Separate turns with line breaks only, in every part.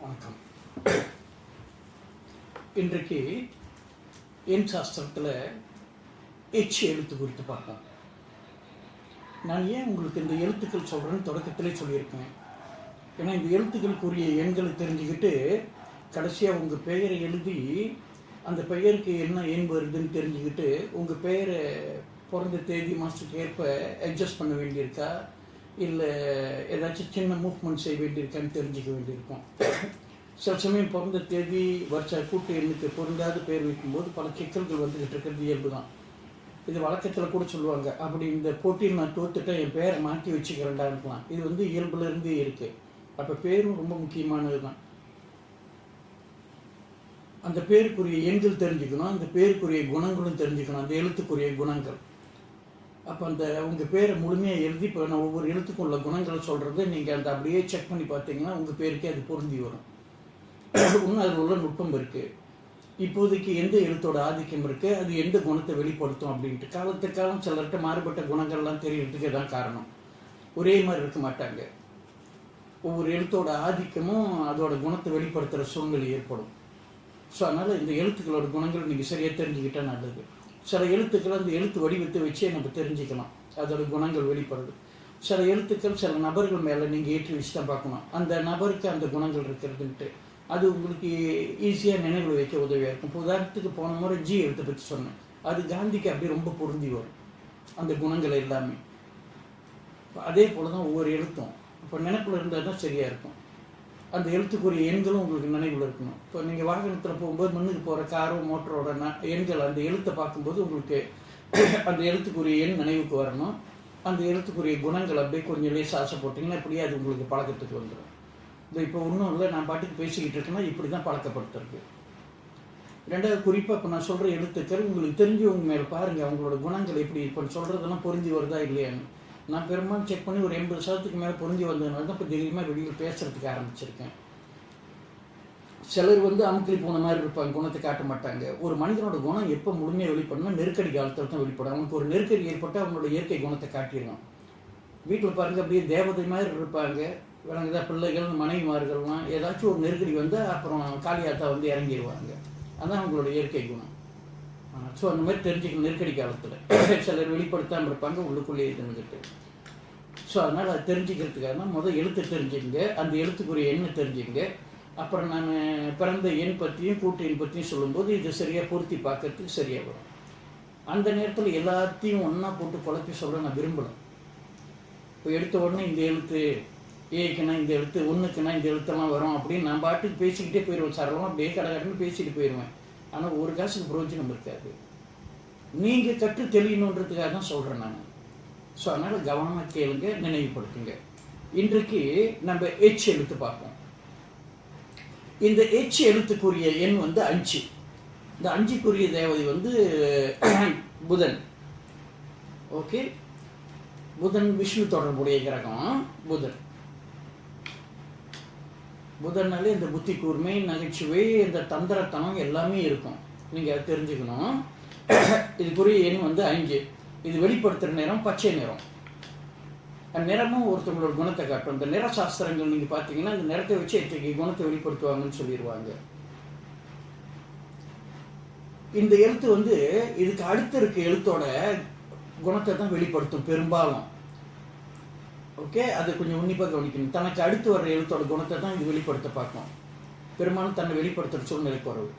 வணக்கம். இன்றைக்கு என் சாஸ்திரத்தில் எச் எழுத்து குறித்து பார்ப்போம். நான் ஏன் உங்களுக்கு இந்த எழுத்துக்கள் சொல்கிறேன்னு தொடக்கத்திலே சொல்லியிருக்கேன். ஏன்னா இந்த எழுத்துக்களுக்குரிய எண்களை தெரிஞ்சுக்கிட்டு கடைசியாக உங்கள் பெயரை எழுதி அந்த பெயருக்கு என்ன எண் வருதுன்னு தெரிஞ்சுக்கிட்டு உங்கள் பெயரை பிறந்த தேதி மாதத்துக்கு ஏற்ப அட்ஜஸ்ட் பண்ண வேண்டியிருக்கா, இல்லை ஏதாச்சும் சின்ன மூவ்மெண்ட் செய்ய வேண்டியிருக்கான்னு தெரிஞ்சிக்க வேண்டியிருக்கும். சில சமயம் பிறந்த தேதி வருஷ கூட்டு எண்ணுக்கு பொருந்தாத பேர் வைக்கும்போது பல சிக்கல்கள் வந்துக்கிட்டு இருக்கிறது இயல்பு தான். இது வழக்கத்தில் கூட சொல்லுவாங்க, அப்படி இந்த போட்டியில் நான் தோத்துட்டேன் என் பேரை மாற்றி வச்சுக்கிறேன்டான்னுக்கலாம். இது இயல்புலேருந்தே இருக்குது. அப்போ பேரும் ரொம்ப முக்கியமானது தான். அந்த பேருக்குரிய எண்கள் தெரிஞ்சுக்கணும், அந்த பேருக்குரிய குணங்களும் தெரிஞ்சுக்கணும், அந்த எழுத்துக்குரிய குணங்கள். அப்போ அந்த உங்கள் பேரை முழுமையாக எழுதி இப்போ நான் ஒவ்வொரு எழுத்துக்கும் உள்ள குணங்களை சொல்கிறது நீங்கள் அந்த அப்படியே செக் பண்ணி பார்த்தீங்கன்னா உங்கள் பேருக்கே அது பொருந்தி வரும். இன்னும் அதில் உள்ள நுட்பம் இருக்குது. இப்போதைக்கு எந்த எழுத்தோட ஆதிக்கம் இருக்குது, அது எந்த குணத்தை வெளிப்படுத்தும் அப்படின்ட்டு காலத்துக்கு காலம் சிலர்கிட்ட மாறுபட்ட குணங்கள்லாம் தெரியறதுக்கு தான் காரணம். ஒரே மாதிரி இருக்க மாட்டாங்க. ஒவ்வொரு எழுத்தோட ஆதிக்கமும் அதோட குணத்தை வெளிப்படுத்துகிற சூழ்நிலை ஏற்படும். ஸோ அதனால் இந்த எழுத்துக்களோட குணங்கள் நீங்கள் சரியாக தெரிஞ்சுக்கிட்டால் நல்லது. சில எழுத்துக்கள் அந்த எழுத்து வடிவத்தை வச்சே நம்ம தெரிஞ்சுக்கலாம், அதோட குணங்கள் வெளிப்படுது. சில எழுத்துக்கள் சில நபர்கள் மேலே நீங்கள் ஏற்றி வச்சு தான் பார்க்கணும், அந்த நபருக்கு அந்த குணங்கள் இருக்கிறதுன்ட்டு. அது உங்களுக்கு ஈஸியாக நினைவில் வைக்க உதவியாக இருக்கும். இப்போ உதாரணத்துக்கு போன முறை ஜி எழுத்தை பற்றி சொன்னேன், அது காந்திக்கு அப்படியே ரொம்ப பொருந்தி வரும் அந்த குணங்கள் எல்லாமே. அதே போல் தான் ஒவ்வொரு எழுத்தும் இப்போ நினைப்பில் இருந்தால் தான் சரியாக இருக்கும். அந்த எழுத்துக்குரிய எண்களும் உங்களுக்கு நினைவில் இருக்கணும். இப்போ நீங்கள் வாகனத்தில் போகும்போது முன்னுக்கு போகிற காரோ மோட்டரோட எண்கள் அந்த எழுத்தை பார்க்கும்போது உங்களுக்கு அந்த எழுத்துக்குரிய எண் நினைவுக்கு வரணும். அந்த எழுத்துக்குரிய குணங்கள் அப்படியே கொஞ்சம் லேசாக ஆசை போட்டிங்கன்னா இப்படியே அது உங்களுக்கு பழக்கத்துக்கு வந்துடும். இப்போ ஒன்றும் இல்லை, நான் பாட்டுக்கு பேசிக்கிட்டு இருக்கேன்னா இப்படி தான் பழக்கப்படுத்துறது. ரெண்டாவது குறிப்பாக இப்போ நான் சொல்கிற எழுத்துக்கள் உங்களுக்கு தெரிஞ்சவங்க மேலே பாருங்கள், அவங்களோட குணங்கள் எப்படி இப்போ சொல்கிறதெல்லாம் பொருந்தி வருதா இல்லையான்னு. நான் பெரும்பாலும் செக் பண்ணி ஒரு 80% மேலே பொருந்தி வந்ததுனால தான் இப்போ தைரியமாக வெளியில் பேசுகிறதுக்கு ஆரம்பிச்சிருக்கேன். சிலர் அமுக்கலி போன மாதிரி இருப்பாங்க, குணத்தை காட்ட மாட்டாங்க. ஒரு மனிதனோட குணம் எப்போ முழுமையாக வெளிப்படணும், நெருக்கடி காலத்தில் தான் வெளிப்படும். அவனுக்கு ஒரு நெருக்கடி ஏற்பட்டு அவனோட இயற்கை குணத்தை காட்டிடணும். வீட்டில் பாருங்கள் அப்படியே தேவதை மாதிரி இருப்பாங்க, விளங்குதா, பிள்ளைகள் மனைவிமார்கள்லாம் ஏதாச்சும் ஒரு நெருக்கடி வந்தால் அப்புறம் காளியாத்தா இறங்கிடுவாங்க. அதுதான் அவங்களோட இயற்கை குணம். ஸோ அந்த மாதிரி தெரிஞ்சுக்கணும். நெருக்கடி காலத்தில் சிலர் வெளிப்படுத்தாமல் இருப்பாங்க, உள்ளுக்குள்ளேயே இருந்துக்கிட்டு. ஸோ அதனால் அது தெரிஞ்சுக்கிறதுக்காக தான் முதல் எழுத்து தெரிஞ்சுங்க, அந்த எழுத்துக்குரிய எண்ணை தெரிஞ்சுங்க. அப்புறம் நான் பிறந்த எண் பற்றியும் கூட்டு எண் பற்றியும் சொல்லும்போது இது சரியாக பொருத்தி பார்க்கறதுக்கு சரியாக வரும். அந்த நேரத்தில் எல்லாத்தையும் ஒன்றா போட்டு குழப்பி சொல்ல நான் விரும்பலை. இப்போ எடுத்த உடனே இந்த எழுத்து ஏக்குன்னா இந்த எழுத்து, ஒன்றுக்குன்னா இந்த எழுத்தெல்லாம் வரும் அப்படின்னு நான் பாட்டுக்கு பேசிக்கிட்டே போயிடுவேன். சரளமாக அப்படியே கடகடன்னு பேசிட்டு போயிடுவேன். ஆனால் ஒரு காசுக்கு பிரயோஜனம் இருக்காது. நீங்கள் கற்று தெரியணுன்றதுக்காக தான் சொல்கிறேன் நான். ஸோ அதனால் கவனமாக கேளுங்க, நினைவுபடுத்துங்க. இன்றைக்கு நம்ம எச் எழுத்து பார்ப்போம். இந்த எச் எழுத்துக்குரிய எண் 5. இந்த 5க்குரிய தேவதை புதன். ஓகே, புதன் விஷ்ணு தொடர்புடைய கிரகம் புதன். புதன்னாலே இந்த புத்தி கூர்மை, நகைச்சுவை, இந்த தந்திரத்தனம் எல்லாமே இருக்கும். நீங்கள் அதை தெரிஞ்சுக்கணும். இதுக்குரிய எண் 5. இது வெளிப்படுத்துகிற நிறம் பச்சை நிறம். அந்த நிறமும் ஒருத்தவங்களோட குணத்தை காட்டும். இந்த நிற சாஸ்திரங்கள் நீங்கள் பார்த்தீங்கன்னா இந்த நிறத்தை வச்சு எத்தகைய குணத்தை வெளிப்படுத்துவாங்கன்னு சொல்லிடுவாங்க. இந்த எழுத்து இதுக்கு அடுத்து இருக்க எழுத்தோட குணத்தை தான் வெளிப்படுத்தும் பெரும்பாலும். ஓகே, அதை கொஞ்சம் உன்னிப்பாக கவனிக்கணும். தனக்கு அடுத்து வர்ற எழுத்தோட குணத்தை தான் இது வெளிப்படுத்த பார்க்கும். பெரும்பாலும் தன்னை வெளிப்படுத்துகிற சூழ்நிலை குறைவு.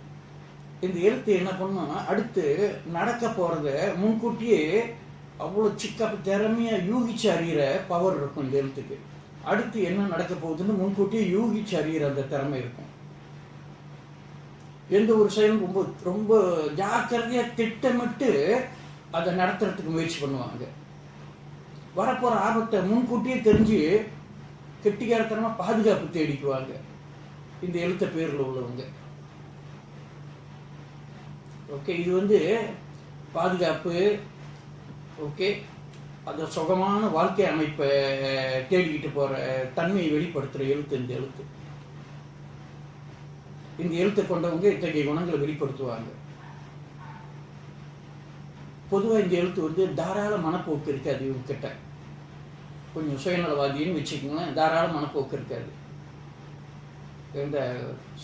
இந்த எழுத்து என்ன பண்ணோம், அடுத்து நடக்க போகிறத முன்கூட்டியே அவ்வளோ சிக்கப்பு திறமையாக யூகிச்சு அறிகிற பவர் இருக்கும் இந்த எழுத்துக்கு. அடுத்து என்ன நடக்க போகுதுன்னு முன்கூட்டியே யூகிச்சு அறிகிற அந்த திறமை இருக்கும். எந்த ஒரு செயலும் ரொம்ப ரொம்ப ஜாக்கிரதையாக திட்டமிட்டு அதை நடத்துறதுக்கு முயற்சி பண்ணுவாங்க. வரப்போகிற ஆபத்தை முன்கூட்டியே தெரிஞ்சு கெட்டிக்காரத்தனமாக பாதுகாப்பு தேடிக்குவாங்க இந்த எழுத்த பேரில் உள்ளவங்க. ஓகே, இது பாதுகாப்பு, ஓகே, அந்த சுகமான வாழ்க்கை அமைப்பை தேடிக்கிட்டு போகிற தன்மையை வெளிப்படுத்துகிற எழுத்து இந்த எழுத்து. இந்த எழுத்தை கொண்டவங்க இத்தகைய குணங்களை வெளிப்படுத்துவாங்க. பொதுவாக இந்த எழுத்து தாராள மனப்போக்கு இருக்காது இவங்ககிட்ட. கொஞ்சம் சுயநலவாதின்னு வச்சுக்கோங்களேன், தாராள மனப்போக்கு இருக்காது. இந்த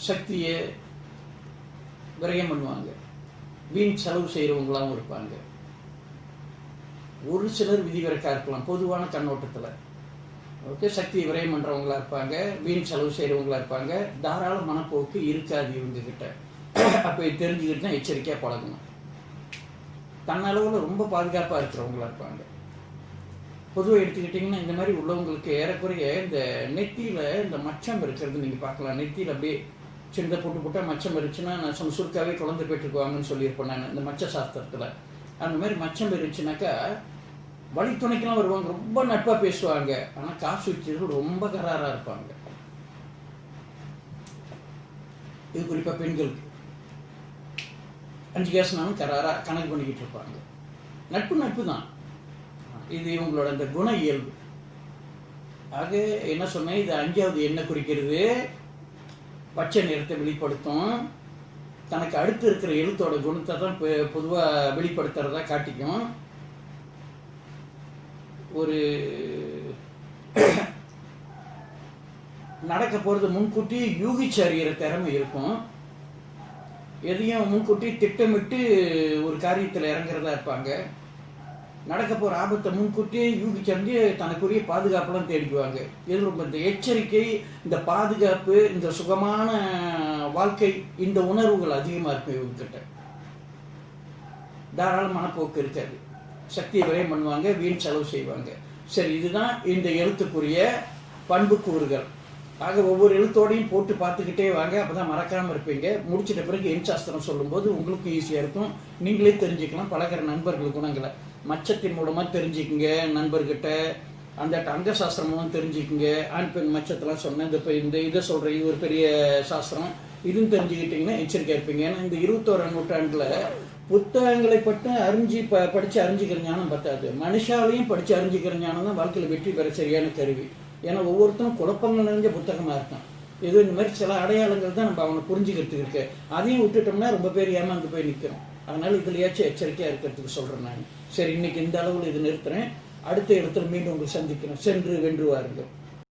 சக்தியை விரயம் பண்ணுவாங்க. வீண் செலவு செய்கிறவங்களாகவும் இருப்பாங்க. ஒரு சிலர் விதிவிலக்காக இருக்கலாம் பொதுவான கண்ணோட்டத்தில். ஓகே, சக்தியை விரயம் பண்ணுறவங்களா இருப்பாங்க, வீண் செலவு செய்கிறவங்களா இருப்பாங்க. தாராள மனப்போக்கு இருக்காது இவங்கக்கிட்ட. அப்போ தெரிஞ்சுக்கிட்டு தான் எச்சரிக்கையாக பழகணும். தன்னளவில் ரொம்ப பாதுகாப்பாக இருக்கிறவங்களா இருப்பாங்க. பொதுவாக எடுத்துக்கிட்டிங்கன்னா இந்த மாதிரி உள்ளவங்களுக்கு ஏறக்குறைய இந்த நெத்தியில் இந்த மச்சம் இருக்கிறது நீங்கள் பார்க்கலாம். நெத்தியில் அப்படியே சின்ன போட்டு போட்டால் மச்சம் இருந்துச்சுன்னா நான் சுருக்காவே குழந்தை பெற்றுக்குவாங்கன்னு சொல்லியிருப்பேன் நான் இந்த மச்ச சாஸ்திரத்தில். அந்த மாதிரி மச்சம் இருந்துச்சுனாக்கா வழித்துணைக்கெல்லாம் வருவாங்க, ரொம்ப நட்பாக பேசுவாங்க. ஆனால் காசு வச்சவர்கள் ரொம்ப கராராக இருப்பாங்க. இது குறிப்பாக பெண்களுக்கு 5 கேஸ்னாலும் கராராக கணக்கு பண்ணிக்கிட்டு இருப்பாங்க. நட்பு தான். இது இவங்களோட அந்த குண இயல்பு. ஆக என்ன சொன்னேன், இது 5வது என்ன குறிக்கிறது? பச்சை நிறத்தை வெளிப்படுத்தும். தனக்கு அடுத்து இருக்கிற எழுத்தோட குணத்தை தான் பொதுவாக வெளிப்படுத்துறதா காட்டிக்கும். ஒரு நடக்க போகிறது முன்கூட்டி யூகிச்சு அறிகிற திறமை இருக்கும். எதையும் முன்கூட்டி திட்டமிட்டு ஒரு காரியத்தில் இறங்குறதா இருப்பாங்க. நடக்க போகிற ஆபத்தை முன்கூட்டியே யூகிச்சறிஞ்சு தனக்குரிய பாதுகாப்பெல்லாம் தேடிக்குவாங்க. இதில் இந்த எச்சரிக்கை, இந்த பாதுகாப்பு, இந்த சுகமான வாழ்க்கை, இந்த உணர்வுகள் அதிகமாக இருக்கும் இவங்ககிட்ட. தாராள மனப்போக்கு இருக்காது. சக்தியை விரயம் பண்ணுவாங்க, வீண் செலவு செய்வாங்க. சரி, இதுதான் இந்த எழுத்துக்குரிய பண்புக்கூறுகள். ஆக ஒவ்வொரு எழுத்தோடையும் போட்டு பார்த்துக்கிட்டே வாங்க, அப்போ தான் மறக்காமல் இருப்பீங்க. முடிச்சிட்ட பிறகு எண் சாஸ்திரம் சொல்லும்போது உங்களுக்கும் ஈஸியாக இருக்கும். நீங்களே தெரிஞ்சுக்கலாம். பழகிற நண்பர்கள் குணங்களை மச்சத்தின் மூலமாக தெரிஞ்சுக்குங்க. நண்பர்கிட்ட அந்த அங்க சாஸ்திரம் மூலம் தெரிஞ்சுக்குங்க. ஆண் பெண் மச்சத்தெல்லாம் சொன்னேன். இந்த இதை சொல்கிறேன், இது ஒரு பெரிய சாஸ்திரம். இதுவும் தெரிஞ்சுக்கிட்டிங்கன்னா எச்சரிக்கையாக இருப்பீங்க. ஏன்னா இந்த 21ஆம் நூற்றாண்டில் புத்தகங்களை பற்றி படித்து அறிஞ்சிக்கிற ஞானம் பத்தாது. மனுஷாலையும் படித்து அறிஞ்சிக்கிற ஞானம் தான் வாழ்க்கையில் வெற்றி பெற சரியான கருவி. ஏன்னா ஒவ்வொருத்தரும் குழப்பங்கள் நிறைஞ்ச புத்தகமாக இருக்கும். இது இந்த மாதிரி சில அடையாளங்கள் தான் நம்ம அவனை புரிஞ்சுக்கிறதுக்கு இருக்கு. அதையும் விட்டுட்டோம்னா ரொம்ப பேர் ஏமாந்து போய் நிற்கிறோம். அதனால் இதுலையாச்சும் எச்சரிக்கையாக இருக்கிறதுக்கு சொல்கிறேன் நான். சரி, இன்னைக்கு இந்த அளவில் இது நிறுத்துகிறேன். அடுத்த இடத்துல மீண்டும் உங்களை சந்திக்கிறேன். சென்று வென்று வாருங்கள்.